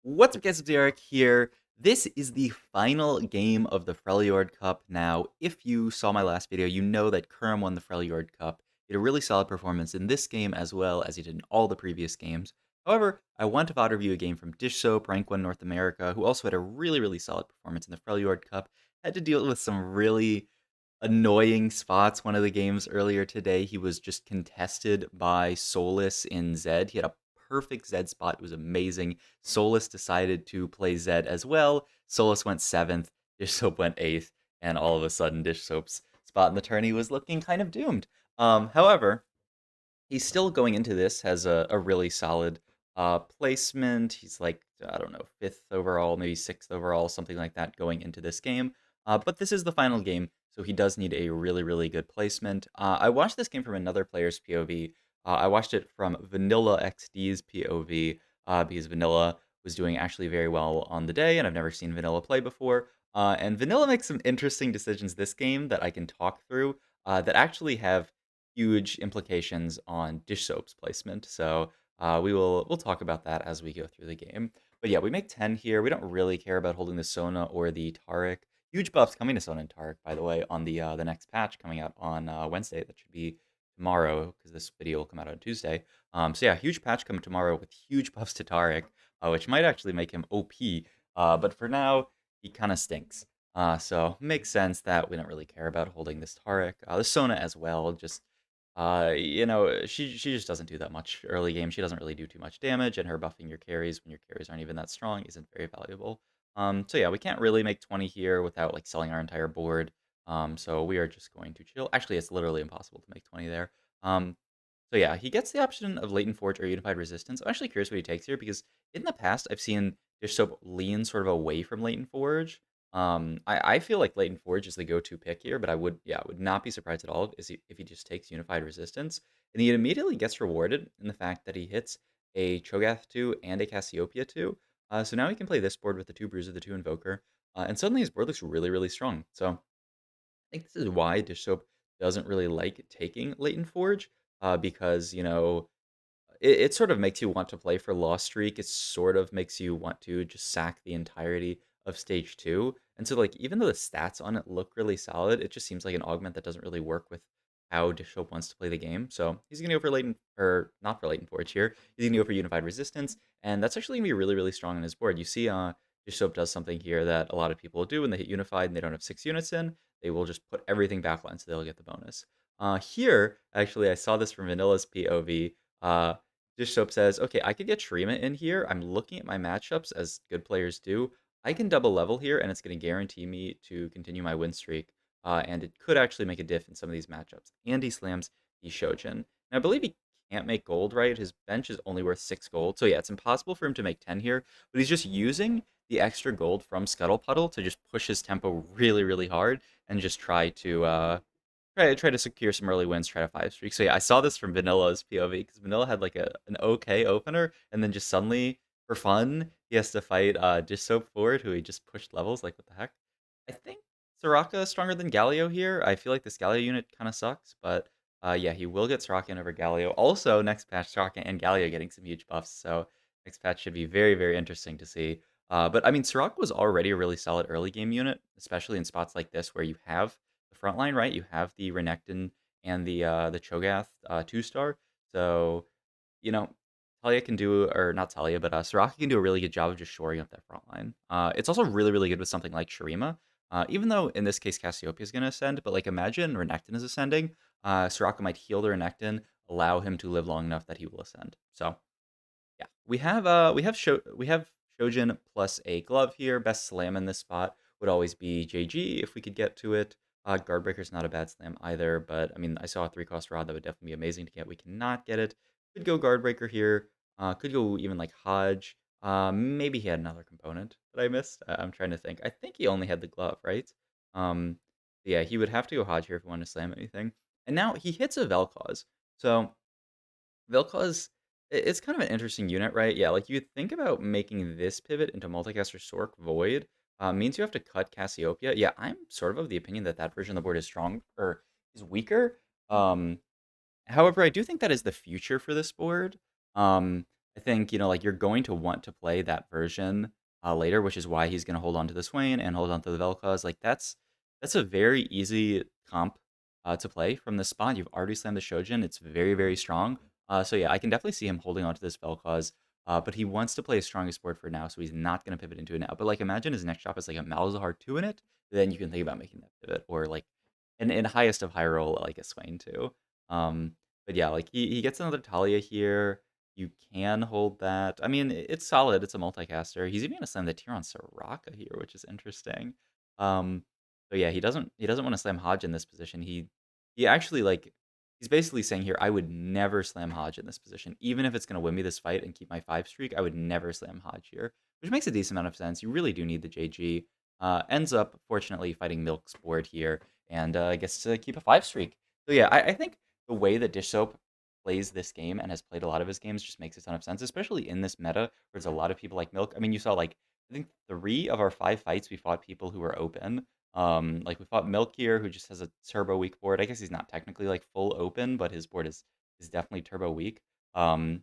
What's up, guys? It's Eric here. This is the final game of the Freljord Cup. Now, if you saw my last video, you know that Kerm won the Freljord Cup. He had a really solid performance in this game as well as he did in all the previous games. However, I want to VOD review a game from Dish Soap, Rank 1 North America, who also had a really solid performance in the Freljord Cup. Had to deal with some really annoying spots. One of the games earlier today, he was just contested by Solus in Zed. He had a perfect Zed spot. It was amazing. Solus decided to play Zed as well. Solus went 7th, Dish Soap went 8th, and all of a sudden Dish Soap's spot in the tourney was looking kind of doomed. However, he's still going into this has a really solid placement. He's like, I don't know, 5th overall, maybe 6th overall, something like that going into this game. But this is the final game, so he does need a really good placement. I watched this game from another player's POV. I watched it from Vanilla XD's POV because Vanilla was doing actually very well on the day, and I've never seen Vanilla play before. And Vanilla makes some interesting decisions this game that I can talk through that actually have huge implications on Dish Soap's placement. So we'll talk about that as we go through the game. But yeah, we make 10 here. We don't really care about holding the Sona or the Taric. Huge buffs coming to Sona and Taric, by the way, on the next patch coming out on Wednesday. That should be tomorrow because this video will come out on Tuesday. So yeah, huge patch coming tomorrow with huge buffs to Taric, which might actually make him OP. But for now, he kind of stinks. So makes sense that we don't really care about holding this Taric. The Sona as well, just she just doesn't do that much early game. She doesn't really do too much damage, and her buffing your carries when your carries aren't even that strong isn't very valuable. So yeah, we can't really make 20 here without like selling our entire board. So we are just going to chill. Actually, it's literally impossible to make 20 there. So yeah, he gets the option of Latent Forge or Unified Resistance. I'm actually curious what he takes here because in the past I've seen Dish Soap lean sort of away from Latent Forge. I feel like Latent Forge is the go-to pick here, but I would not be surprised at all if he just takes Unified Resistance. And he immediately gets rewarded in the fact that he hits a Cho'Gath 2 and a Cassiopeia 2. So now he can play this board with the 2 Bruiser, the 2 Invoker, and suddenly his board looks really strong. So I think this is why Dish Soap doesn't really like taking Latent Forge, because, it sort of makes you want to play for Lost Streak. It sort of makes you want to just sack the entirety of stage 2. And so, like, even though the stats on it look really solid, it just seems like an augment that doesn't really work with how Dishope wants to play the game. So he's gonna go for latent, or not for latent forge here. He's gonna go for unified resistance, and that's actually gonna be really strong on his board. You see, Dishope does something here that a lot of people do when they hit unified and they don't have 6 units in. They will just put everything backline so they'll get the bonus. Here, actually, I saw this from Vanilla's POV. Dish Soap says, okay, I could get Shrima in here. I'm looking at my matchups as good players do. I can double level here, and it's going to guarantee me to continue my win streak. And it could actually make a diff in some of these matchups. And he slams the Shojin. And I believe he can't make gold, right? His bench is only worth 6 gold. So yeah, it's impossible for him to make 10 here. But he's just using the extra gold from Scuttle Puddle to just push his tempo really hard and just try to try to secure some early wins, try to 5 streak. So yeah, I saw this from Vanilla's POV because Vanilla had like an okay opener, and then just suddenly for fun he has to fight Dish Soap Forward, who he just pushed levels. Like what the heck? I think Soraka is stronger than Galio here. I feel like this Galio unit kind of sucks, but yeah, he will get Soraka in over Galio. Also, next patch, Soraka and Galio getting some huge buffs, so next patch should be very interesting to see. But I mean, Soraka was already a really solid early game unit, especially in spots like this where you have the front line, right? You have the Renekton and the Cho'Gath 2-star. So, you know, Talia can do, or not Talia, but Soraka can do a really good job of just shoring up that front line. It's also really good with something like Shurima. Even though in this case Cassiopeia is going to ascend, but like imagine Renekton is ascending, Soraka might heal the Renekton, allow him to live long enough that he will ascend. So yeah, we have Shojin plus a glove here. Best slam in this spot would always be JG if we could get to it. Guardbreaker's not a bad slam either, but I mean I saw a 3-cost rod that would definitely be amazing to get. We cannot get it. Could go Guardbreaker here. Could go even like Hodge. Maybe he had another component that I missed. I'm trying to think. I think he only had the glove, right? Um, yeah, he would have to go Hodge here if he wanted to slam anything. And now he hits a Vel'Koz. So Vel'Koz, it's kind of an interesting unit, right? Yeah, like you think about making this pivot into multicaster Sork Void, means you have to cut Cassiopeia. Yeah, I'm sort of the opinion that that version of the board is strong or is weaker. Um, However, I do think that is the future for this board. Um, I think, like, you're going to want to play that version, later, which is why he's gonna hold on to the Swain and hold on to the Vel'Koz. Like, that's a very easy comp, to play from this spot. You've already slammed the Shojin. It's very, very strong. So yeah, I can definitely see him holding on to this Vel'Koz, but he wants to play his strongest board for now, so he's not gonna pivot into it now. But, like, imagine his next drop is, like, a Malzahar 2 in it, then you can think about making that pivot, or, like, in highest of high roll, like, a Swain too. But yeah, like, he gets another Talia here. You can hold that. I mean, it's solid. It's a multicaster. He's even gonna slam the tier on Soraka here, which is interesting. Um, so yeah, he doesn't want to slam Hodge in this position. He actually like he's basically saying here, I would never slam Hodge in this position, even if it's gonna win me this fight and keep my 5 streak. I would never slam Hodge here, which makes a decent amount of sense. You really do need the JG. Ends up fortunately fighting Milk's board here and gets to keep a 5 streak. So yeah, I think the way that Dish Soap plays this game and has played a lot of his games just makes a ton of sense, especially in this meta where there's a lot of people like Milk. I mean, you saw like I think 3 of our 5 fights we fought people who were open. Like we fought Milk here, who just has a turbo weak board. I guess he's not technically like full open, but his board is definitely turbo weak. Um,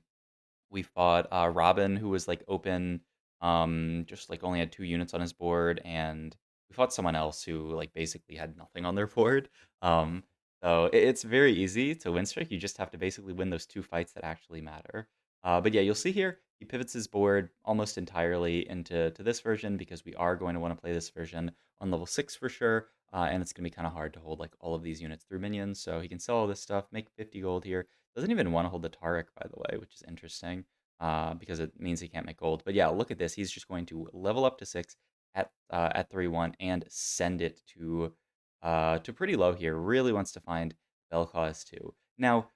we fought Robin, who was like open, just like only had 2 units on his board, and we fought someone else who like basically had nothing on their board. Um, so it's very easy to win streak. You just have to basically win those 2 fights that actually matter. But yeah, you'll see here he pivots his board almost entirely into this version because we are going to want to play this version on level 6 for sure. And it's gonna be kind of hard to hold like all of these units through minions. So he can sell all this stuff, make 50 gold here. Doesn't even want to hold the Taric, by the way, which is interesting because it means he can't make gold. But yeah, look at this. He's just going to level up to 6 at 3-1 and send it to pretty low here. Really wants to find Vel'Koz too. Now,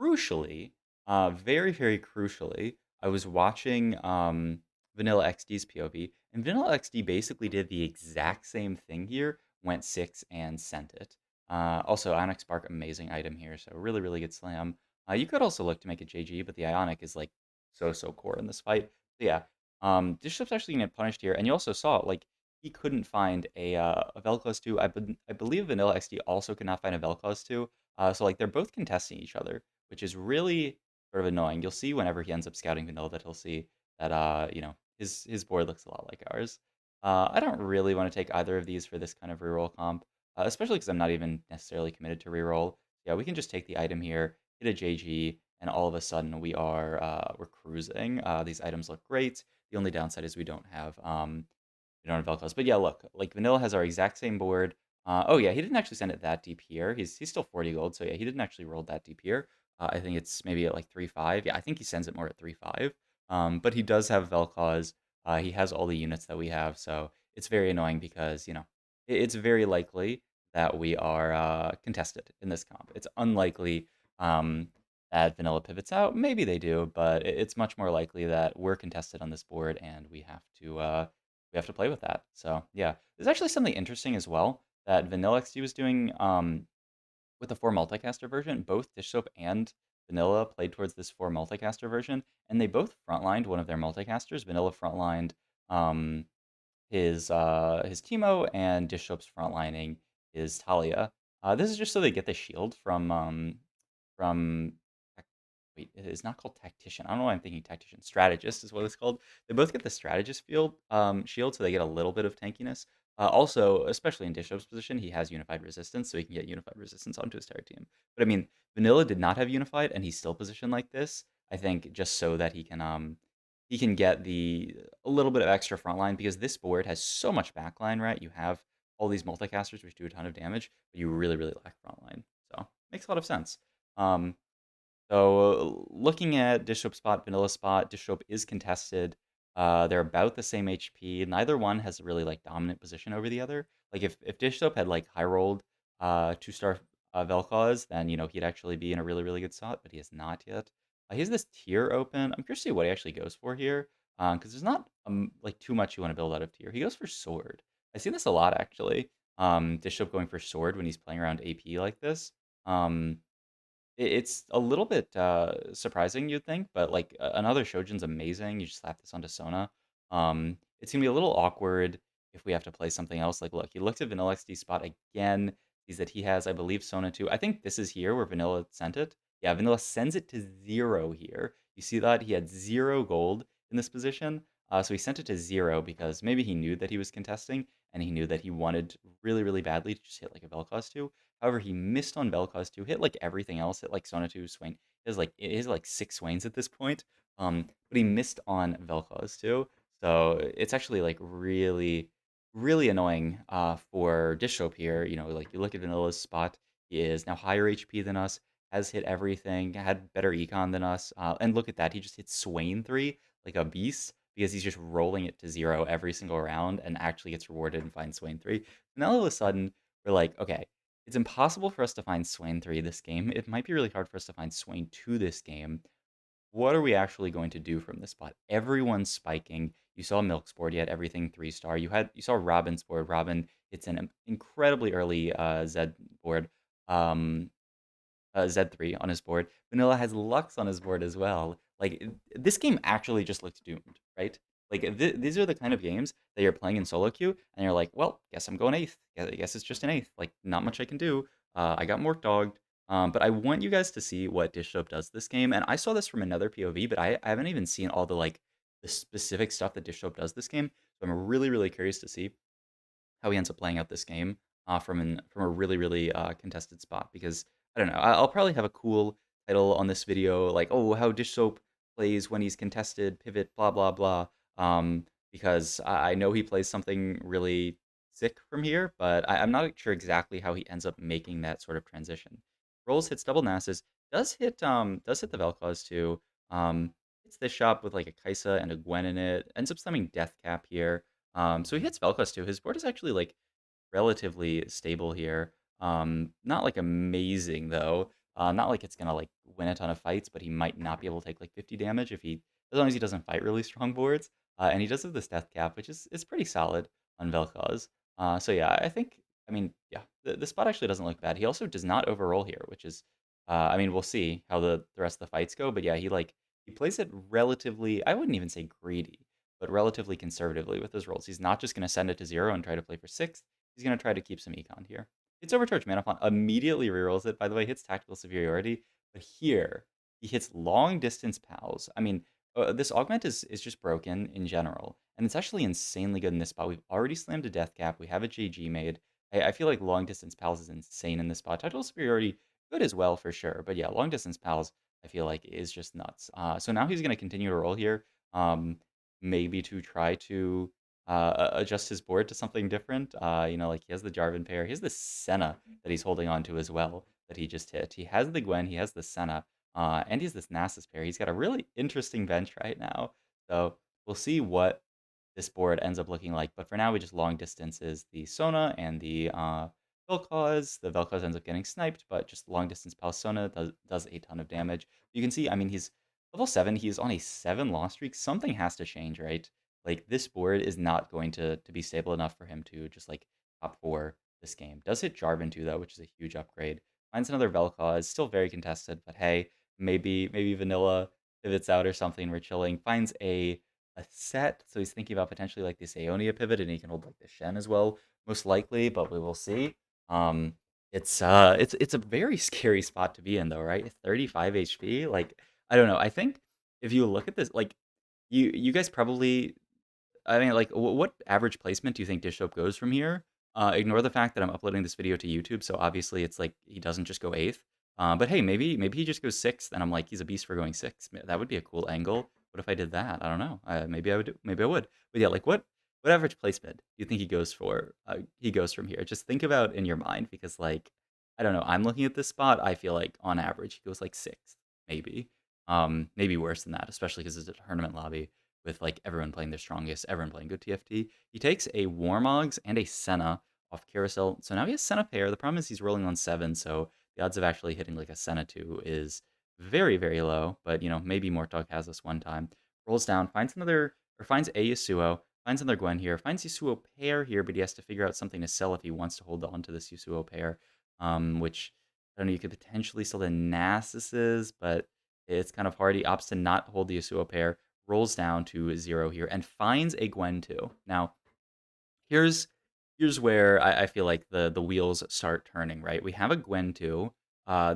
crucially, very very crucially, I was watching Vanilla XD's POV, and Vanilla XD basically did the exact same thing here. Went 6 and sent it. Also, Ionic Spark, amazing item here. So really really good slam. You could also look to make a JG, but the Ionic is like so core in this fight. So yeah, Bishop's actually gonna get punished here, and you also saw like he couldn't find a Vel'Koz 2. I believe Vanilla XD also could not find a Vel'Koz 2. So like they're both contesting each other, which is really sort of annoying. You'll see whenever he ends up scouting Vanilla that he'll see that his board looks a lot like ours. I don't really want to take either of these for this kind of reroll comp, especially because I'm not even necessarily committed to reroll. Yeah, we can just take the item here, hit a JG, and all of a sudden we're cruising. These items look great. The only downside is we don't have Vel'Koz. But yeah, look, like Vanilla has our exact same board. Oh yeah, he didn't actually send it that deep here. He's still 40 gold, so yeah, he didn't actually roll that deep here. I think it's maybe at like 3-5. Yeah, I think he sends it more at 3-5. But he does have Vel'Koz. He has all the units that we have, so it's very annoying because it's very likely that we are contested in this comp. It's unlikely that Vanilla pivots out. Maybe they do, but it's much more likely that we're contested on this board and we have to play with that. So yeah, there's actually something interesting as well that Vanilla XD was doing with the 4 multicaster version. Both Dish Soap and Vanilla played towards this 4 multicaster version, and they both frontlined one of their multicasters. Vanilla frontlined um, his Teemo, and Dish Soap's frontlining is Talia. This is just so they get the shield from wait, it is not called tactician. I don't know why I'm thinking tactician. Strategist is what it's called. They both get the strategist shield, so they get a little bit of tankiness. Also, especially in Dishop's position, he has unified resistance, so he can get unified resistance onto his entire team. But I mean, Vanilla did not have unified, and he's still positioned like this. I think just so that he can get the a little bit of extra front line because this board has so much backline, right? You have all these multicasters which do a ton of damage, but you really really lack front line. So makes a lot of sense. Um, so looking at Dishop spot, Vanilla spot, Dishop is contested. They're about the same HP. Neither one has a really like dominant position over the other. Like if Dishop had like high rolled 2-star Vel'Koz, then he'd actually be in a really really good spot, but he has not yet. He has this tier open. I'm curious to see what he actually goes for here, because there's not like too much you want to build out of tier. He goes for sword. I've seen this a lot actually. Dishop going for sword when he's playing around AP like this. Um, it's a little bit, surprising, you'd think, but, like, another Shojin's amazing, you just slap this onto Sona. It's gonna be a little awkward if we have to play something else, like, look, he looked at Vanilla XD spot again, sees that he has, I believe, Sona too. I think this is here where Vanilla sent it. Yeah, Vanilla sends it to 0 here. You see that? He had 0 gold in this position, so he sent it to 0 because maybe he knew that he was contesting, and he knew that he wanted really, really badly to just hit, like, a Vel'Koz 2. However, he missed on Vel'Koz 2, hit, like, everything else, hit, like, Sona 2, Swain. He has, like, 6 Swains at this point, but he missed on Vel'Koz 2, so it's actually, like, really, really annoying, for Dishsoap here. You know, like, you look at Vanilla's spot, he is now higher HP than us, has hit everything, had better econ than us. And look at that, he just hit Swain 3 like a beast because he's just rolling it to 0 every single round and actually gets rewarded and finds Swain 3. And all of a sudden, we're like, okay, it's impossible for us to find Swain 3 this game. It might be really hard for us to find Swain 2 this game. What are we actually going to do from this spot? Everyone's spiking. You saw Milk's board, you had everything 3-star. You saw Robin's board. Robin hits an incredibly early Z board. Um, Z3 on his board. Vanilla has Lux on his board as well. Like, this game actually just looks doomed, right? Like, these are the kind of games that you're playing in solo queue, and you're like, well, guess I'm going 8th. I guess it's just an 8th. Like, not much I can do. I got Mork Dogged. But I want you guys to see what Dish Soap does this game. And I saw this from another POV, but I haven't even seen all the, like, the specific stuff that Dish Soap does this game. So I'm really, really curious to see how he ends up playing out this game from a really, really contested spot, because I don't know. I'll probably have a cool title on this video like, oh, how Dish Soap plays when he's contested, pivot, blah blah blah. Because I know he plays something really sick from here, but I'm not sure exactly how he ends up making that sort of transition. Rolls, hits double Nassus, does hit the Vel'Koz too. Hits this shop with like a Kaisa and a Gwen in it. Ends up summoning Death Cap here. So he hits Vel'Koz too. His board is actually like relatively stable here. Not like amazing though. Not like it's gonna like win a ton of fights, but he might not be able to take like 50 damage if he, as long as he doesn't fight really strong boards. And he does have this death cap, which is pretty solid on Vel'Koz. So yeah, I mean, yeah, the spot actually doesn't look bad. He also does not overroll here, which is, I mean, we'll see how the rest of the fights go. But yeah, he plays it relatively. I wouldn't even say greedy, but relatively conservatively with his rolls. He's not just going to send it to 0 and try to play for 6. He's going to try to keep some econ here. Hits Overcharge Mana Font, immediately rerolls it, by the way, hits Tactical Superiority. But here, he hits Long Distance Pals. I mean, this Augment is just broken in general. And it's actually insanely good in this spot. We've already slammed a Death Cap. We have a JG made. I feel like Long Distance Pals is insane in this spot. Tactical Superiority, good as well for sure. But yeah, Long Distance Pals, I feel like, is just nuts. So now he's going to continue to roll here. Maybe to try to adjust his board to something different. Like he has the Jarvan pair. He has the Senna that he's holding on to as well that he just hit. He has the Gwen. He has the Senna. And he has this Nasus pair. He's got a really interesting bench right now. So we'll see what this board ends up looking like. But for now, we just long distances the Sona and the Vel'Koz. The Vel'Koz ends up getting sniped, but just long distance Pal Sona does a ton of damage. You can see, I mean, he's level 7. He's on a 7 loss streak. Something has to change, right? Like, this board is not going to be stable enough for him to just, like, top 4 this game. Does hit Jarvan too, though, which is a huge upgrade. Finds another Vel'Koz. Still very contested, but hey, maybe Vanilla pivots out or something. We're chilling. Finds a set, so he's thinking about potentially, like, this Aeonia pivot, and he can hold, like, the Shen as well, most likely, but we will see. Um, it's a very scary spot to be in, though, right? 35 HP, like, I don't know. I think if you look at this, like, you guys probably, I mean, like, what average placement do you think Dish Soap goes from here? Ignore the fact that I'm uploading this video to YouTube, so obviously it's like he doesn't just go 8th. But hey, maybe he just goes 6th, and I'm like, he's a beast for going 6th. That would be a cool angle. What if I did that? I don't know. Maybe I would. Maybe I would. But yeah, like, what average placement do you think he goes for? He goes from here. Just think about in your mind, because, like, I don't know. I'm looking at this spot. I feel like on average he goes like 6th, maybe. Maybe worse than that, especially because it's a tournament lobby with, like, everyone playing their strongest, everyone playing good TFT. He takes a Warmogs and a Senna off Carousel. So now he has Senna pair. The problem is he's rolling on 7, so the odds of actually hitting like a Senna 2 is very, very low. But, maybe Mortdog has this one time. Rolls down, finds a Yasuo, finds another Gwen here, finds Yasuo pair here, but he has to figure out something to sell if he wants to hold on to this Yasuo pair. Which, I don't know, you could potentially sell the Nasus's, but it's kind of hard. He opts to not hold the Yasuo pair, rolls down to 0 here, and finds a Gwen too. Now, here's where I feel like the wheels start turning, right? We have a Gwen too.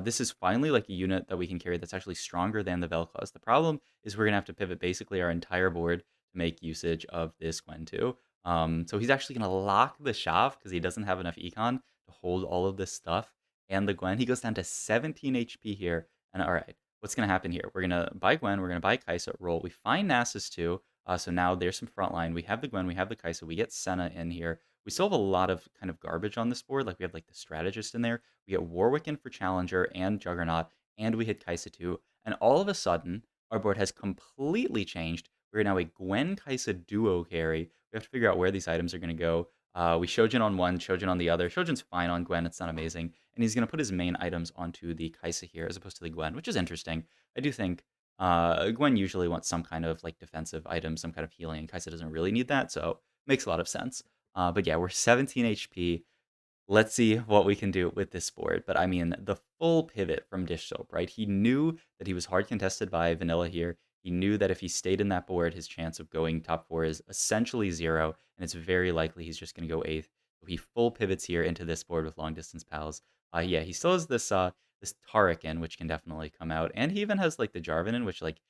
This is finally like a unit that we can carry that's actually stronger than the Vel'Koz. The problem is we're gonna have to pivot basically our entire board to make usage of this Gwen too. So he's actually gonna lock the Shav because he doesn't have enough econ to hold all of this stuff. And the Gwen, he goes down to 17 HP here. And all right, what's gonna happen here? We're gonna buy Gwen, we're gonna buy Kai'Sa, roll. We find Nasus too. So now there's some frontline. We have the Gwen, we have the Kai'Sa, we get Senna in here. We still have a lot of kind of garbage on this board. Like we have like the strategist in there. We get Warwick in for Challenger and Juggernaut, and we hit Kai'Sa too. And all of a sudden, our board has completely changed. We're now a Gwen Kai'Sa duo carry. We have to figure out where these items are going to go. We Shojin on one, Shojin on the other. Shojin's fine on Gwen, it's not amazing. And he's going to put his main items onto the Kai'Sa here as opposed to the Gwen, which is interesting. I do think Gwen usually wants some kind of like defensive item, some kind of healing. Kai'Sa doesn't really need that, so makes a lot of sense. But yeah, we're 17 HP. Let's see what we can do with this board. But I mean, the full pivot from Dish Soap, right? He knew that he was hard contested by Vanilla here. He knew that if he stayed in that board, his chance of going top 4 is essentially 0, and it's very likely he's just going to go 8th. So he full pivots here into this board with Long Distance Pals. Yeah, he still has this Taric in, which can definitely come out, and he even has like the Jarvan in, which like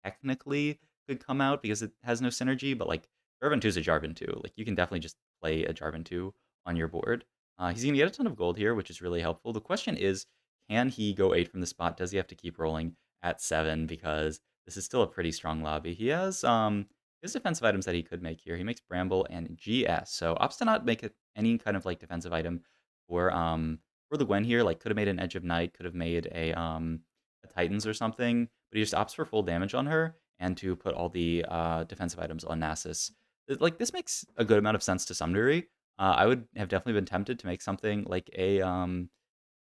technically could come out because it has no synergy, but like Jarvan 2 is a Jarvan 2. Like you can definitely just play a Jarvan 2 on your board. He's going to get a ton of gold here, which is really helpful. The question is, can he go 8 from the spot? Does he have to keep rolling at 7? Because this is still a pretty strong lobby. His defensive items that he could make here. He makes Bramble and GS. So opts to not make any kind of like defensive item for the Gwen here. Like could have made an Edge of Night, could have made a Titans or something, but he just opts for full damage on her and to put all the defensive items on Nasus. Like this makes a good amount of sense to some degree. I would have definitely been tempted to make something like a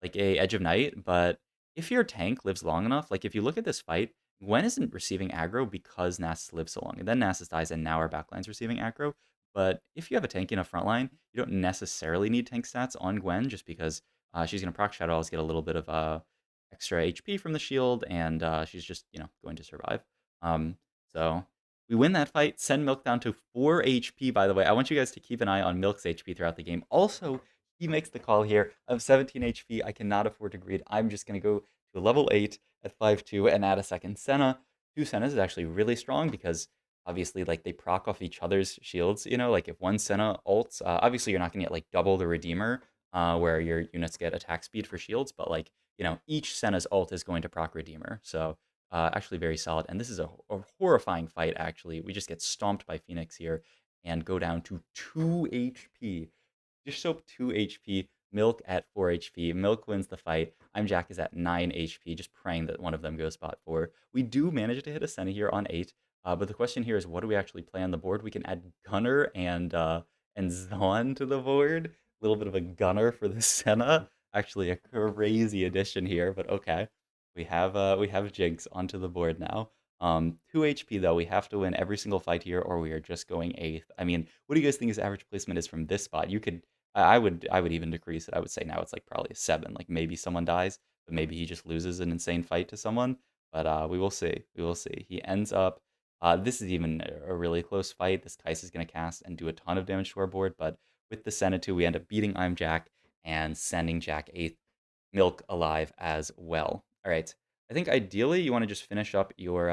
Edge of Night, but if your tank lives long enough, like if you look at this fight, Gwen isn't receiving aggro because Nasus lives so long, and then Nasus dies, and now our backline's receiving aggro. But if you have a tank in a front line, you don't necessarily need tank stats on Gwen just because she's going to proc Shadow Isles, get a little bit of extra HP from the shield, and she's just going to survive. So we win that fight, send Milk down to 4 HP, by the way. I want you guys to keep an eye on Milk's HP throughout the game. Also, he makes the call here of 17 HP. I cannot afford to greed. I'm just going to go to level 8 at 5-2 and add a second Senna. 2 Sennas is actually really strong because obviously like they proc off each other's shields. Like if one Senna ults, obviously you're not going to get like double the Redeemer where your units get attack speed for shields, but like, each Senna's ult is going to proc Redeemer. So actually very solid. And this is a horrifying fight, actually. We just get stomped by Phoenix here and go down to 2 HP. Dish Soap 2 HP, Milk at 4 HP. Milk wins the fight. I'm Jack is at 9 HP, just praying that one of them goes spot 4. We do manage to hit a Senna here on 8, but the question here is what do we actually play on the board? We can add Gunner and Zon to the board. A little bit of a Gunner for the Senna. Actually, a crazy addition here, but okay. We have Jinx onto the board now. 2 HP though. We have to win every single fight here, or we are just going 8th. I mean, what do you guys think his average placement is from this spot? You could, I would even decrease it. I would say now it's like probably a 7. Like maybe someone dies, but maybe he just loses an insane fight to someone. But we will see. We will see. He ends up. This is even a really close fight. This Kai'Sa is going to cast and do a ton of damage to our board, but with the Senna 2, we end up beating I'm Jack and sending Jack 8th, Milk alive as well. All right. I think ideally you want to just finish up your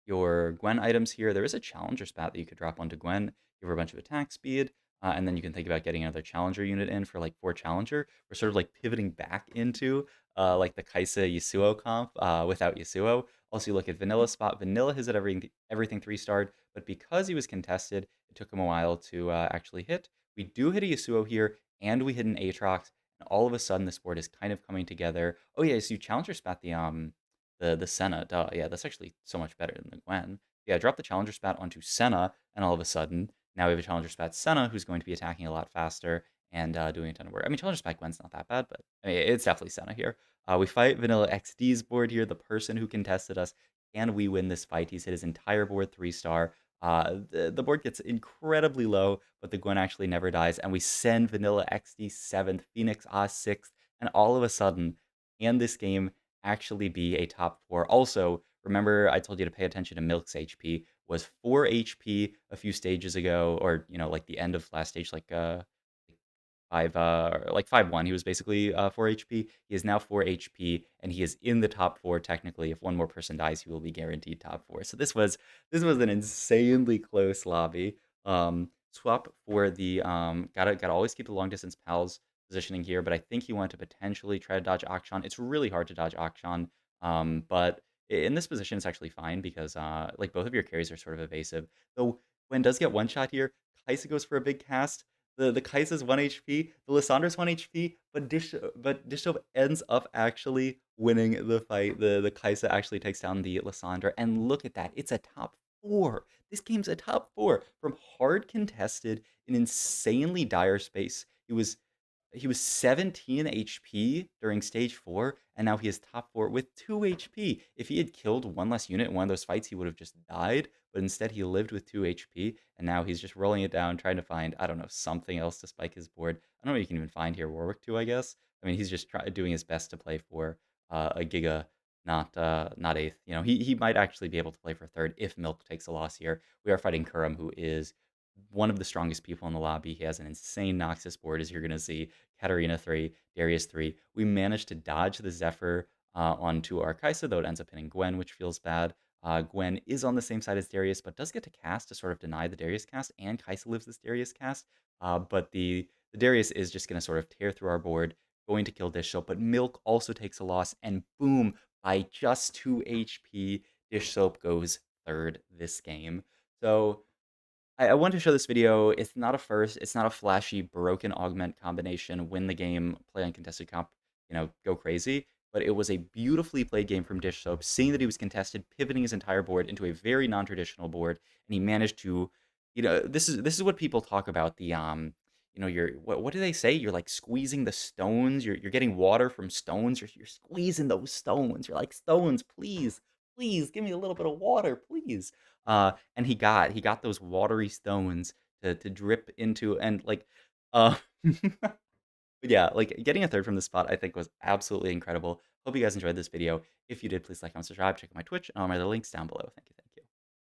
Gwen items here. There is a challenger spat that you could drop onto Gwen, give her a bunch of attack speed, and then you can think about getting another challenger unit in for like 4 challenger. We're sort of like pivoting back into like the Kai'Sa Yasuo comp without Yasuo. Also, you look at Vanilla spot. Vanilla has at everything 3-starred, but because he was contested, it took him a while to actually hit. We do hit a Yasuo here, and we hit an Aatrox, and all of a sudden this board is kind of coming together. Oh yeah, so you challenger spat the Senna. Duh, yeah, that's actually so much better than the Gwen. Yeah, drop the challenger spat onto Senna, and all of a sudden now we have a challenger spat Senna who's going to be attacking a lot faster and doing a ton of work. I mean, challenger spat Gwen's not that bad, but I mean, it's definitely Senna here. We fight Vanilla XD's board here, the person who contested us. Can we win this fight? He's hit his entire board 3-star. The board gets incredibly low, but the Gwen actually never dies, and we send Vanilla XD 7th, Phoenix 6th, and all of a sudden, can this game actually be a top 4? Also, remember I told you to pay attention to Milk's HP was 4 HP a few stages ago, or like the end of last stage, like like 5-1. He was basically 4 HP. He is now 4 HP, and he is in the top 4 technically. If one more person dies, he will be guaranteed top 4. So this was an insanely close lobby. Swap for the gotta always keep the long distance pals positioning here, but I think he wanted to potentially try to dodge Akshan. It's really hard to dodge Akshan, but in this position, it's actually fine because like both of your carries are sort of evasive. Though Gwen does get one shot here. Kaisa goes for a big cast. The Kai'Sa's 1 HP, the Lissandra's 1 HP, but Dishtop ends up actually winning the fight. The Kaisa actually takes down the Lissandra, and look at that. It's a top 4. This game's a top 4 from hard contested in insanely dire space. He was 17 HP during stage 4, and now he is top 4 with 2 HP. If he had killed one less unit in one of those fights, he would have just died, but instead he lived with 2 HP, and now he's just rolling it down, trying to find, I don't know, something else to spike his board. I don't know what you can even find here, Warwick 2, I guess? I mean, he's just doing his best to play for a Giga, not 8th. You know, he might actually be able to play for 3rd if Milk takes a loss here. We are fighting Kurum, who is one of the strongest people in the lobby. He has an insane Noxus board, as you're going to see. Katarina 3, Darius 3. We managed to dodge the Zephyr onto our Kaisa, though it ends up hitting Gwen, which feels bad. Gwen is on the same side as Darius, but does get to cast to sort of deny the Darius cast, and Kaisa lives this Darius cast. But the Darius is just going to sort of tear through our board, going to kill Dish Soap, but Milk also takes a loss, and boom, by just 2 HP, Dish Soap goes 3rd this game. So I wanted to show this video. It's not a first. It's not a flashy, broken augment combination, win the game, play uncontested comp, go crazy. But it was a beautifully played game from Dish Soap, seeing that he was contested, pivoting his entire board into a very non-traditional board, and he managed to, this is what people talk about. You're what do they say? You're like squeezing the stones. You're getting water from stones. You're squeezing those stones. You're like, stones, please give me a little bit of water, please. And he got those watery stones to drip into, and like, uh, but yeah, like getting a 3rd from this spot, I think was absolutely incredible. Hope you guys enjoyed this video. If you did, please like, comment, subscribe, check out my Twitch, and all my other links down below. Thank you.